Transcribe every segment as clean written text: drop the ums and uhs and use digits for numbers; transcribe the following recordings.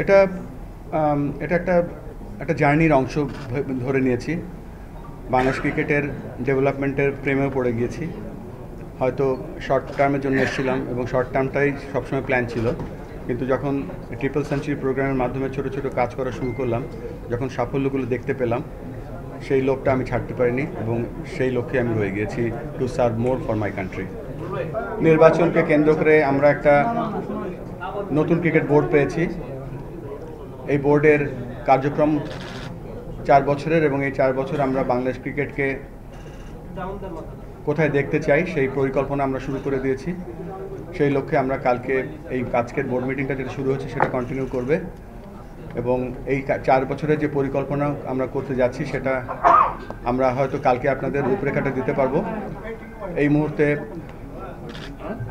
এটা এটা একটা একটা জার্নির অংশ ধরে নিয়েছি। বাংলাদেশ ক্রিকেটের ডেভেলপমেন্টের প্রেমেও পড়ে গিয়েছি। হয়তো শর্ট টার্মের জন্য এসেছিলাম এবং শর্ট টার্মটাই সবসময় প্ল্যান ছিল, কিন্তু যখন ট্রিপল সেঞ্চুরি প্রোগ্রামের মাধ্যমে ছোটো ছোটো কাজ করা শুরু করলাম, যখন সাফল্যগুলো দেখতে পেলাম, সেই লোকটা আমি ছাড়তে পারিনি এবং সেই লক্ষ্যে আমি রয়ে গিয়েছি, to serve more for my country. নির্বাচনকে কেন্দ্র করে আমরা একটা নতুন ক্রিকেট বোর্ড পেয়েছি। এই বোর্ডের কার্যক্রম 4 বছরের এবং এই 4 বছর আমরা বাংলাদেশ ক্রিকেটকে কোথায় দেখতে চাই সেই পরিকল্পনা আমরা শুরু করে দিয়েছি। সেই লক্ষ্যে আমরা কালকে এই আজকের বোর্ড মিটিংটা যেটা শুরু হচ্ছে সেটা কন্টিনিউ করবে এবং এই 4 বছরের যে পরিকল্পনা আমরা করতে যাচ্ছি সেটা আমরা হয়তো কালকে আপনাদের রূপরেখাটা দিতে পারবো। এই মুহূর্তে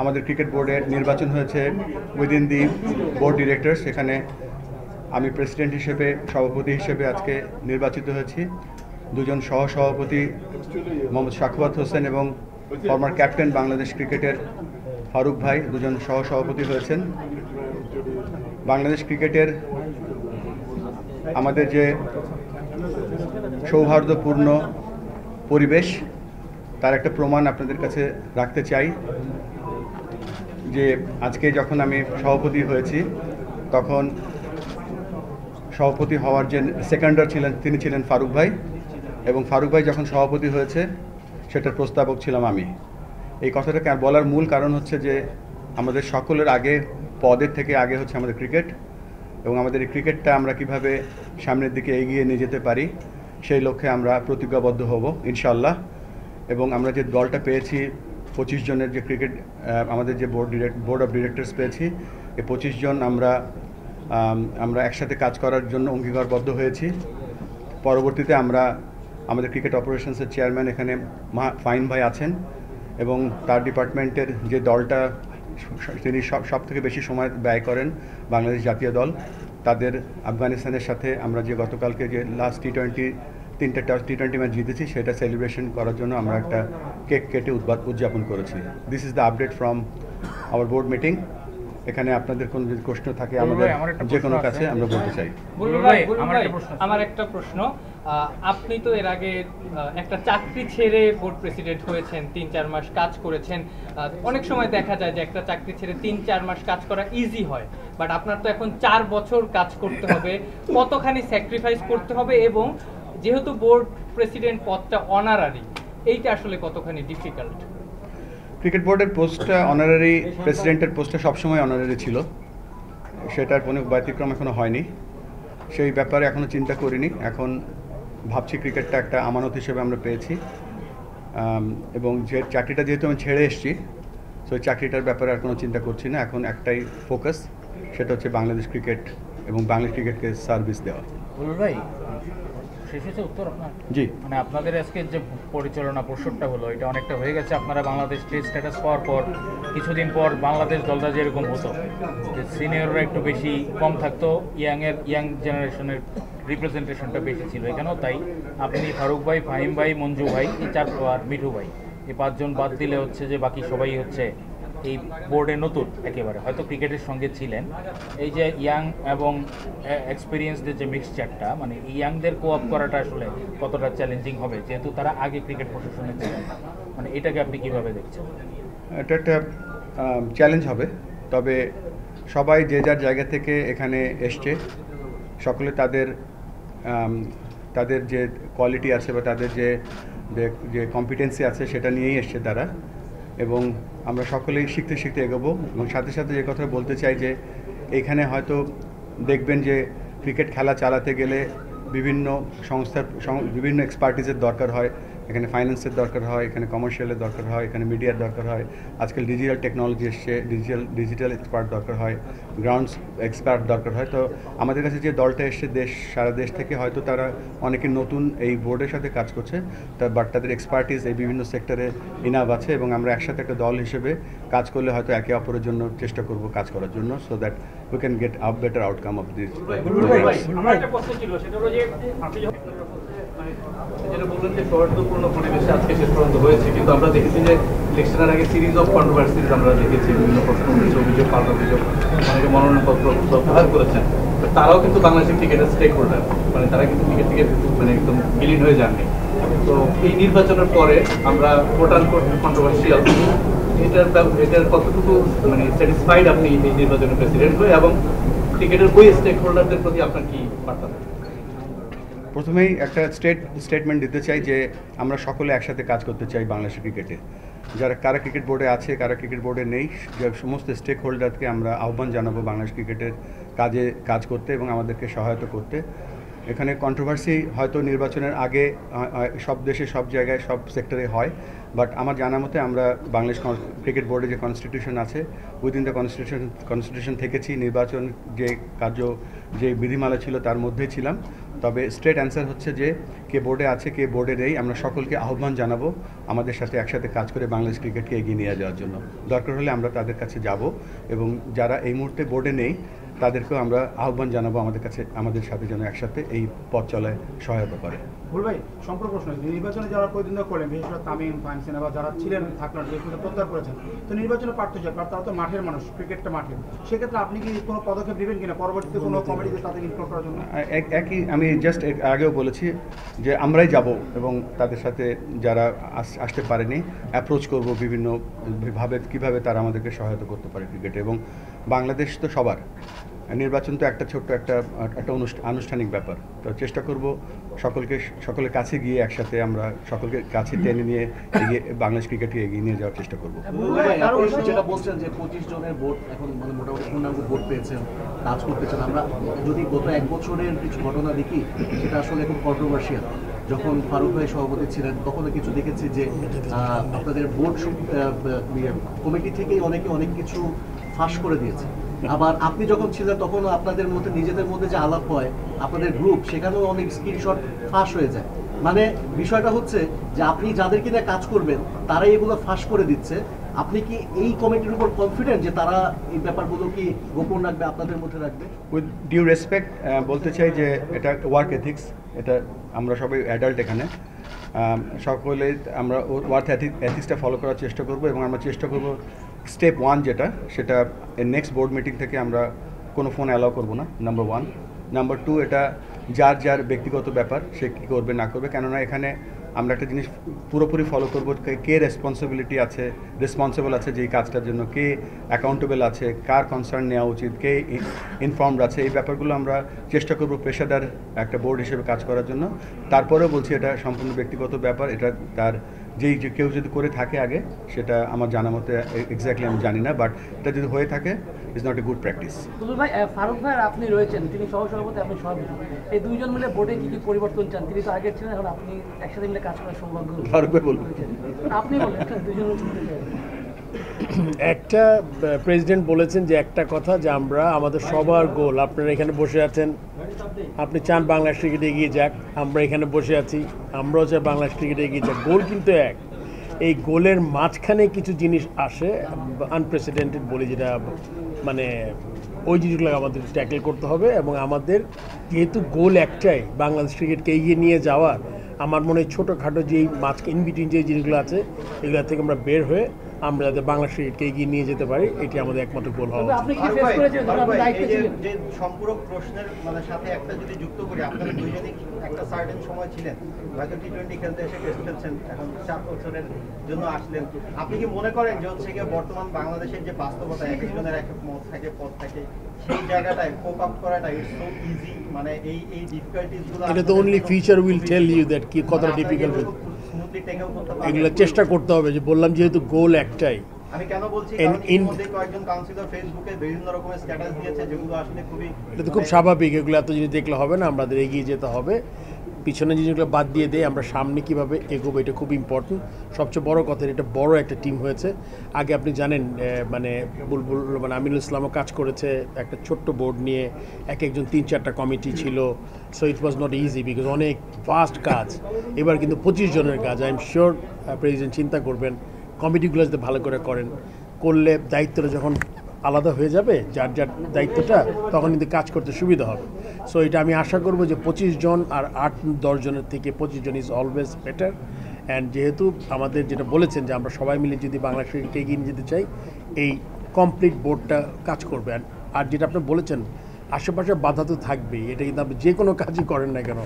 আমাদের ক্রিকেট বোর্ডের নির্বাচন হয়েছে উইদিন দি বোর্ড ডিরেক্টরস। সেখানে আমি প্রেসিডেন্ট হিসেবে, সভাপতি হিসেবে আজকে নির্বাচিত হয়েছি। দুজন সহসভাপতি মোহাম্মদ শাকওয়াত হোসেন এবং ফর্মার ক্যাপ্টেন বাংলাদেশ ক্রিকেটের ফারুক ভাই দুজন সহসভাপতি হয়েছেন। বাংলাদেশ ক্রিকেটের আমাদের যে সৌহার্দ্যপূর্ণ পরিবেশ, তার একটা প্রমাণ আপনাদের কাছে রাখতে চাই যে আজকে যখন আমি সভাপতি হয়েছি তখন সভাপতি হওয়ার যে সেকেন্ডার ছিলেন তিনি ছিলেন ফারুক ভাই, এবং ফারুক ভাই যখন সভাপতি হয়েছে সেটার প্রস্তাবক ছিলাম আমি। এই কথাটাকে বলার মূল কারণ হচ্ছে যে আমাদের সকলের আগে, পদের থেকে আগে হচ্ছে আমাদের ক্রিকেট, এবং আমাদের এই ক্রিকেটটা আমরা কিভাবে সামনের দিকে এগিয়ে নিয়ে যেতে পারি সেই লক্ষ্যে আমরা প্রতিজ্ঞাবদ্ধ হব ইনশাআল্লাহ। এবং আমরা যে দলটা পেয়েছি 25 জনের যে ক্রিকেট, আমাদের যে বোর্ড অফ ডিরেক্টরস পেয়েছি, এই 25 জন আমরা একসাথে কাজ করার জন্য অঙ্গীকারবদ্ধ হয়েছি। পরবর্তীতে আমরা আমাদের ক্রিকেট অপারেশনসের চেয়ারম্যান এখানে ফাহিম ভাই আছেন এবং তার ডিপার্টমেন্টের যে দলটা তিনি সব থেকে বেশি সময় ব্যয় করেন, বাংলাদেশ জাতীয় দল, তাদের আফগানিস্তানের সাথে আমরা যে গতকালকে যে লাস্ট তিনটা টি20 ম্যাচ জিতেছি সেটা সেলিব্রেশন করার জন্য আমরা একটা কেক কেটে উদযাপন করেছি। This is the update from our board meeting. এখানে আপনাদের কোনো যদি প্রশ্ন থাকে আমাদের যে কোনো কাছে আমরা বলতে চাই। আমার একটা প্রশ্ন, আপনি তো এর আগে একটা চাকরি ছেড়ে বোর্ড প্রেসিডেন্ট হয়েছেন, 3-4 মাস কাজ করেছেন। অনেক সময় দেখা যায় যে একটা চাকরি ছেড়ে 3-4 মাস কাজ করা ইজি হয়, বাট আপনার তো এখন 4 বছর কাজ করতে হবে, কতখানি স্যাক্রিফাইস করতে হবে, এবং যেহেতু বোর্ড প্রেসিডেন্ট পদটা অনারারি, এইটা আসলে কতখানি ডিফিকাল্ট? ক্রিকেট বোর্ডের পোস্টটা অনারারি, প্রেসিডেন্টের পোস্টটা সবসময় অনারারি ছিল, সেটার কোনো ব্যতিক্রম এখনও হয়নি। সেই ব্যাপারে এখনও চিন্তা করিনি। এখন ভাবছি ক্রিকেটটা একটা আমানত হিসেবে আমরা পেয়েছি, এবং যে চাকরিটা যেহেতু আমি ছেড়ে এসেছি, সো ওই চাকরিটার ব্যাপারে আর কোনো চিন্তা করছি না। এখন একটাই ফোকাস, সেটা হচ্ছে বাংলাদেশ ক্রিকেট এবং বাংলাদেশ ক্রিকেটকে সার্ভিস দেওয়া। ভাই শেষ হয়েছে উত্তর আপনার? জি, মানে আপনাদের আজকে যে পরিচালনা পর্ষদটা হলো, এটা অনেকটা হয়ে গেছে। আপনারা বাংলাদেশ টেস্ট স্ট্যাটাস পাওয়ার পর কিছুদিন পর বাংলাদেশ দলটা যেরকম হতো যে সিনিয়ররা একটু বেশি কম থাকতো, ইয়াং জেনারেশনের রিপ্রেজেন্টেশনটা বেশি ছিল এখানেও তাই। আপনি, ফারুক ভাই, ফাহিম ভাই, মঞ্জু ভাই, এই 4 আর মিঠু ভাই, এই 5 জন বাদ দিলে হচ্ছে যে বাকি সবাই হচ্ছে এই বোর্ডে নতুন, একেবারে হয়তো ক্রিকেটের সঙ্গে ছিলেন। এই যে ইয়াং এবং এক্সপিরিয়েন্সদের যে মিক্সচারটা, মানে ইয়াংদের কোঅপ করাটা আসলে কতটা চ্যালেঞ্জিং হবে, যেহেতু তারা আগে ক্রিকেট প্রশাসনে ছিলেন, মানে এটাকে আপনি কীভাবে দেখছেন? এটা একটা চ্যালেঞ্জ হবে, তবে সবাই যে যার জায়গা থেকে এখানে এসছে, সকলে তাদের যে কোয়ালিটি আছে বা তাদের যে কম্পিটেন্সি আছে সেটা নিয়েই এসছে তারা, এবং আমরা সকলেই শিখতে শিখতে এগোবো। এবং সাথে সাথে যে কথা বলতে চাই যে এখানে হয়তো দেখবেন যে ক্রিকেট খেলা চালাতে গেলে বিভিন্ন সংস্থার বিভিন্ন এক্সপার্টিসের দরকার হয়। এখানে ফাইন্যান্সের দরকার হয়, এখানে কমার্শিয়ালের দরকার হয়, এখানে মিডিয়ার দরকার হয়, আজকাল ডিজিটাল টেকনোলজি এসছে, ডিজিটাল এক্সপার্ট দরকার হয়, গ্রাউন্ডস এক্সপার্ট দরকার হয়। তো আমাদের কাছে যে দলটা এসছে সারা দেশ থেকে, হয়তো তারা অনেকে নতুন এই বোর্ডের সাথে কাজ করছে, বাট তাদের এক্সপার্টিস এই বিভিন্ন সেক্টরে ইনাফ আছে, এবং আমরা একসাথে একটা দল হিসেবে কাজ করলে হয়তো একে অপরের জন্য চেষ্টা করব কাজ করার জন্য, so that we can get a better outcome of this. যেটা বললেন যে সৌহার্দ্যপূর্ণ পরিবেশে আজকে শেষ পর্যন্ত হয়েছে, কিন্তু আমরা দেখেছি যে ইলেকশনের আগে সিরিজ অফ কন্ট্রোভার্সিজ আমরা দেখেছি, বিভিন্ন প্রশ্ন, অভিযোগ, পাল্টা অভিযোগ, অনেকে মনোনয়নপত্র প্রত্যাহার করেছেন। তারাও কিন্তু বাংলাদেশের ক্রিকেটের স্টেক হোল্ডার, মানে তারা কিন্তু ক্রিকেট থেকে মানে একদম বিলীন হয়ে যাননি। তো এই নির্বাচনের পরে আমরা ভোটার কন্ট্রোভার্সিয়াল, এটার কতটুকু মানে স্যাটিসফাইড আপনি এই নির্বাচনের প্রেসিডেন্ট হয়ে, এবং ক্রিকেটের ওই স্টেক হোল্ডারদের প্রতি আপনার কি বার্তা? প্রথমেই একটা স্টেটমেন্ট দিতে চাই যে আমরা সকলে একসাথে কাজ করতে চাই বাংলাদেশের ক্রিকেটে। কারা ক্রিকেট বোর্ডে আছে, কারা ক্রিকেট বোর্ডে নেই, যে সমস্ত স্টেক হোল্ডারকে আমরা আহ্বান জানাবো বাংলাদেশ ক্রিকেটের কাজ করতে এবং আমাদেরকে সহায়তা করতে। এখানে কন্ট্রোভার্সি হয়তো নির্বাচনের আগে সব দেশে সব জায়গায় সব সেক্টরে হয়, বাট আমার জানা মতে আমরা বাংলাদেশ ক্রিকেট বোর্ডে যে কনস্টিটিউশন আছে উইদিন দ্য কনস্টিটিউশন থেকেছি, নির্বাচন যে বিধিমালা ছিল তার মধ্যেই ছিলাম। তবে স্ট্রেট অ্যান্সার হচ্ছে যে কে বোর্ডে আছে কে বোর্ডে নেই, আমরা সকলকে আহ্বান জানাবো আমাদের সাথে একসাথে কাজ করে বাংলাদেশ ক্রিকেটকে এগিয়ে নিয়ে যাওয়ার জন্য। দরকার হলে আমরা তাদের কাছে যাব এবং যারা এই মুহূর্তে বোর্ডে নেই তাদেরকেও আমরা আহ্বান জানাবো আমাদের সাথে যেন একসাথে এই পথ চলায় সহায়তা করে। ভুল ভাই, সম্পূর্ণ প্রশ্ন, নির্বাচনে যারা প্রতিদ্বন্দ্বিতা করলেন, বিশেষ করে তামিম, ফাইনসেনা বা যারা ছিলেন থাকলেন, প্রত্যাহার করেছেন, তো নির্বাচনে প্রার্থী হিসেবে তারা তো মাঠের মানুষ, ক্রিকেটটা মাঠের, সেক্ষেত্রে আপনি কি কোনো পদক্ষেপ নেবেন কিনা পরবর্তীতে কোনো কমিটিতে তাদের ইনক্লুড করার জন্য? একই, আমি জাস্ট আগেও বলেছি যে আমরাই যাব এবং তাদের সাথে যারা আসতে পারেনি অ্যাপ্রোচ করব বিভিন্নভাবে কীভাবে তারা আমাদেরকে সহায়তা করতে পারে ক্রিকেটে। এবং বাংলাদেশ তো সবার, নির্বাচন তো একটা ছোট্ট একটা আনুষ্ঠানিক ব্যাপার, তো চেষ্টা করব সকলের কাছে গিয়ে একসাথে আমরা সকলকে কাছে টেনে নিয়ে এগিয়ে বাংলাদেশ ক্রিকেটকে এগিয়ে নিয়ে যাওয়ার চেষ্টা করব। যেটা বলছেন যে 25 জনের ভোট এখন মানে মোটামুটি পূর্ণাঙ্গ ভোট পেয়েছেন, কাজ করতেছেন, আমরা যদি গত 1 বছরের কিছু ঘটনা দেখি সেটা আসলে খুব কন্ট্রোভার্সিয়াল। যখন ফারুক ভাই সভাপতি ছিলেন তখনও কিছু দেখেছি যে আপনাদের বোর্ড কমিটি থেকেই অনেকে অনেক কিছু ফাঁস করে দিয়েছে। আবার আপনি যখন ছিলেন তখনও আপনাদের মধ্যে নিজেদের মধ্যে যে আলাপ হয় আপনাদের গ্রুপ, সেখানেও অনেক স্ক্রিনশট ফাঁস হয়ে যায়। মানে বিষয়টা হচ্ছে যে আপনি যাদের কিনা কাজ করবেন তারাই এগুলো ফাঁস করে দিচ্ছে। আপনি কি এই কমিটির উপর কনফিডেন্ট যে তারা এই ব্যাপারগুলো কি গোপন রাখবে, আপনাদের মধ্যে রাখবে? উইথ ডিউ রেসপেক্ট বলতে চাই যে এটা ওয়ার্ক এথিক্স, এটা আমরা সবাই অ্যাডাল্ট এখানে, সকলে আমরা ওয়ার্ক এথিক্সটা ফলো করার চেষ্টা করব এবং আমরা চেষ্টা করব স্টেপ 1 যেটা, সেটা নেক্সট বোর্ড মিটিং থেকে আমরা কোনো ফোন অ্যালাউ করবো না, নাম্বার 1। নাম্বার 2, এটা যার ব্যক্তিগত ব্যাপার, সে কী করবে না করবে, কেননা এখানে আমরা একটা জিনিস পুরোপুরি ফলো করবো, কে রেসপন্সিবল আছে যেই কাজটার জন্য, কে অ্যাকাউন্টেবল আছে, কার কনসার্ন নেওয়া উচিত, কে ইনফর্মড আছে, এই ব্যাপারগুলো আমরা চেষ্টা করবো পেশাদার একটা বোর্ড হিসেবে কাজ করার জন্য। তারপরেও বলছি এটা সম্পূর্ণ ব্যক্তিগত ব্যাপার, এটা তার যে কেউ যদি করে থাকে আগে, সেটা আমার জানা মতে এক্স্যাক্টলি আমি জানি না, বাট এটা যদি হয়ে থাকে is not a good practice. ভাই, ফারুক ভাই আপনি রয়েছেন, তিনি সহসভাপতি, আপনি সভাপতি, এই দুইজন মিলে বোর্ডে কি কি পরিবর্তন চান? তিনি তো আগের ছিলেন, এখন আপনি একসাথে মিলে কাজ করার সৌভাগ্য। ফারুক ভাই বলবেন, আপনি বলেন দুইজন। একটা প্রেসিডেন্ট বলেছেন যে একটা কথা, যে আমরা আমাদের সবার গোল, আপনারা এখানে বসে আছেন, আপনি চান বাংলাদেশ ক্রিকেট এগিয়ে যাক, আমরা এখানে বসে আছি, আমরাও চাই বাংলাদেশ ক্রিকেট এগিয়ে যাক, গোল কিন্তু এক। এই গোলের মাঝখানে কিছু জিনিস আসে আনপ্রেসিডেন্টেড বলি, যেটা মানে ওই জিনিসগুলো আমাদের ট্যাকেল করতে হবে। এবং আমাদের যেহেতু গোল একটাই, বাংলাদেশ ক্রিকেটকে এগিয়ে নিয়ে যাওয়ার, আমার মনে হয় ছোটোখাটো যেই ইনবিটুইন যে জিনিসগুলো আছে এগুলো থেকে আমরা বের হয়ে আমরা যাতে বাংলাদেশ ক্রিকেটকে এগিয়ে নিয়ে যেতে পারি, এটি আমাদের একমাত্র গোল হওয়া উচিত। যে সম্পূরক প্রশ্নের মানে সাথে একটা যদি যুক্ত করি, আপনারা দুইজনই একটা সার্টেন সময় ছিলেন, হয়তো টি20 খেলতে এসে টেস্ট খেলছেন, এখন 4 বছরের জন্য আসলেন। আপনি কি মনে করেন যে হচ্ছে গিয়ে বর্তমান বাংলাদেশের যে বাস্তবতা, এক একজনের এক এক মত থাকে, পথ থাকে, সেই জায়গাটায় কোপ আপ করাটা ইটস সো ইজি, মানে এই ডিফিকাল্টিসগুলো এটা তো only future will tell you that কি কতটা ডিফিকাল্ট, এগুলো চেষ্টা করতে হবে। যে বললাম যেহেতু গোল একটাই। আমি কেন বলছি, কারণ এর মধ্যে কয়েকজন কাউন্সিলর ফেসবুকে বিভিন্ন রকমের স্ট্যাটাস দিয়েছে, যেগুলো আসলে খুবই, এটা তো খুব স্বাভাবিক, এগুলো এত জিনিস দেখলে হবে না, আমাদের এগিয়ে যেতে হবে, পিছনে জিনিসগুলো বাদ দিয়ে দেয়, আমরা সামনে কীভাবে এগোবো এটা খুব ইম্পর্টেন্ট। সবচেয়ে বড় কথা, এটা বড় একটা টিম হয়েছে। আগে আপনি জানেন মানে বুলবুল মানে আমিনুল ইসলামও কাজ করেছে একটা ছোট্ট বোর্ড নিয়ে, একজন 3-4টা কমিটি ছিল। So it was not easy because অনেক ফাস্ট কাজ। এবার কিন্তু 25 জনের কাজ। আই এম শিওর প্রেসিডেন্ট চিন্তা করবেন কমিটিগুলো যাতে ভালো করে করলে দায়িত্বটা যখন আলাদা হয়ে যাবে, যার দায়িত্বটা, তখন কিন্তু কাজ করতে সুবিধা হবে। সো এটা আমি আশা করব যে 25 জন আর 8-10 জনের থেকে 25 জন ইজ অলওয়েজ বেটার। অ্যান্ড যেহেতু আমাদের যেটা বলেছেন যে আমরা সবাই মিলে যদি বাংলাদেশ ক্রিকেটকে এগিয়ে নিয়ে যেতে চাই, এই কমপ্লিট বোর্ডটা কাজ করবে। আর যেটা আপনি বলেছেন আশেপাশে বাধা তো থাকবেই, এটা কিন্তু আপনি যে কোনো কাজই করেন না কেন,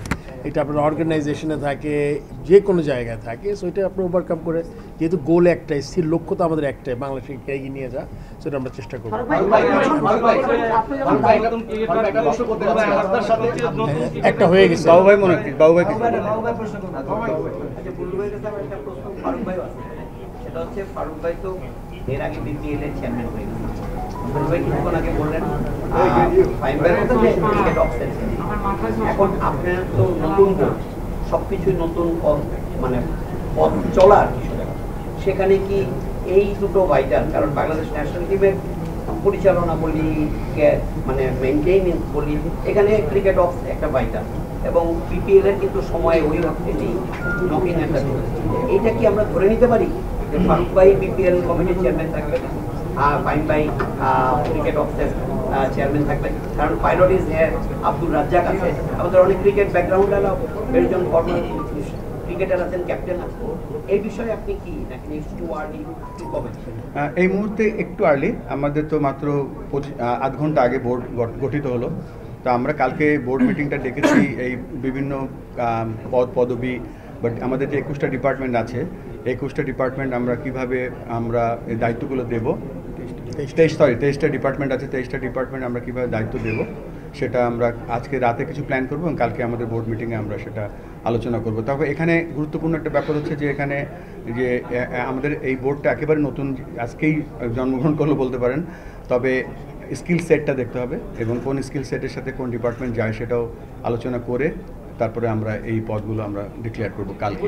এটা আপনার অর্গানাইজেশনে থাকে, যে কোনো জায়গায় থাকে। সো এটা আপনি ওভারকাম করে, যেহেতু গোল একটাই, স্থির লক্ষ্য তো আমাদের একটাই, বাংলাদেশকে এগিয়ে নিয়ে যা, সেটা আমরা চেষ্টা করবো। একটা হয়ে গেছে, বাবু ভাই মনে হয়, বাবু ভাই কিছু সেটা হচ্ছে ফারুক ভাই তো এর আগে বিপিএল এর চেয়ারম্যান হয়ে গেছে। ফারুক ভাই কিছুক্ষণ আগে বললেন ফাইন ভাইয়ের কথা যে ক্রিকেট অফসেট, এখন আপনার তো নতুন বোর্ড, সবকিছুই নতুন মানে পথ চলার বিষয়, সেখানে কি এই দুটো ভাইটাল, কারণ বাংলাদেশ ন্যাশনাল টিমের পরিচালনা বলি মানে মেনটেইনেন্স বলি, এখানে ক্রিকেট অফ একটা ভাইটাল, এবং বিপিএল এর কিন্তু সময় ওই এটি নকিং একটা, এইটা কি আমরা ধরে নিতে পারি যে ফারুক ভাই বিপিএল কমিটির চেয়ারম্যান থাকবেন, ফাইন ভাই ক্রিকেট অফসেট চেয়ারম্যান থাকবেন? কারণ pilot is here, Abdul Razzak আছে, আমাদের অনেক ক্রিকেট ব্যাকগ্রাউন্ড আলা বেশজন ক্রিকেটার আছেন, ক্যাপ্টেন আছেন, এই বিষয়ে আপনি কি নাকি নেক্সট টু আর্লি টু কবে? এই মুহূর্তে একটু আর্লি, আমাদের তো মাত্র আধ ঘন্টা আগে বোর্ড গঠিত হলো। তো আমরা কালকে বোর্ড মিটিংটা ডেকেছি, এই বিভিন্ন পদবি, বাট আমাদের যে 21টা ডিপার্টমেন্ট আছে, 21টা ডিপার্টমেন্ট আমরা কিভাবে আমরা এই দায়িত্বগুলো দেব, 23টা ডিপার্টমেন্ট আছে, 23টা ডিপার্টমেন্ট আমরা কীভাবে দায়িত্ব দেব, সেটা আমরা আজকে রাতে কিছু প্ল্যান করবো এবং কালকে আমাদের বোর্ড মিটিংয়ে আমরা সেটা আলোচনা করব। তবে এখানে গুরুত্বপূর্ণ একটা ব্যাপার হচ্ছে যে এখানে যে আমাদের এই বোর্ডটা একেবারে নতুন, আজকেই জন্মগ্রহণ করলো বলতে পারেন। তবে স্কিল সেটটা দেখতে হবে এবং কোন স্কিল সেটের সাথে কোন ডিপার্টমেন্ট যায় সেটাও আলোচনা করে তারপরে আমরা এই পদগুলো আমরা ডিক্লেয়ার করব কালকে।